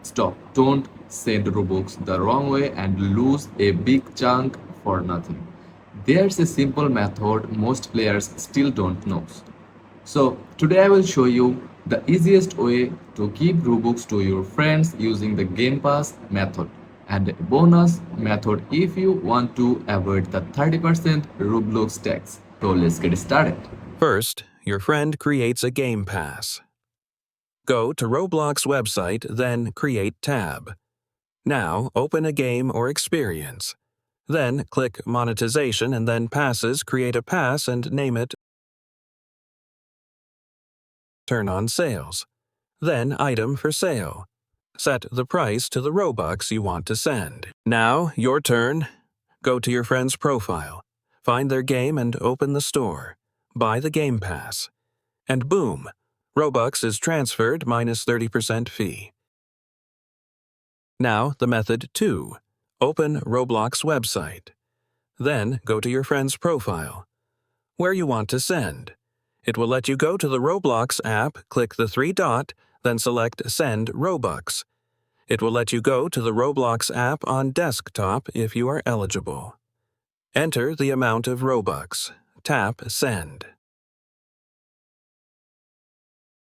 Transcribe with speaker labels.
Speaker 1: Stop. Don't send Robux the wrong way and lose a big chunk for nothing. There's a simple method most players still don't know. So today I will show you the easiest way to give Robux to your friends using the Game Pass method and a bonus method if you want to avoid the 30% Roblox tax. So let's get started.
Speaker 2: First, your friend creates a Game Pass. Go to Roblox website, then Create tab. Now, open a game or experience. Then, click Monetization and then Passes, create a pass and name it Turn on Sales. Then, Item for Sale. Set the price to the Robux you want to send. Now, your turn. Go to your friend's profile. Find their game and open the store. Buy the Game Pass. And boom! Robux is transferred minus 30% fee. Now, the method 2. Open Roblox website. Then, go to your friend's profile. Where you want to send. It will let you go to the Roblox app, click the 3 dot, then select Send Robux. It will let you go to the Roblox app on desktop if you are eligible. Enter the amount of Robux. Tap Send.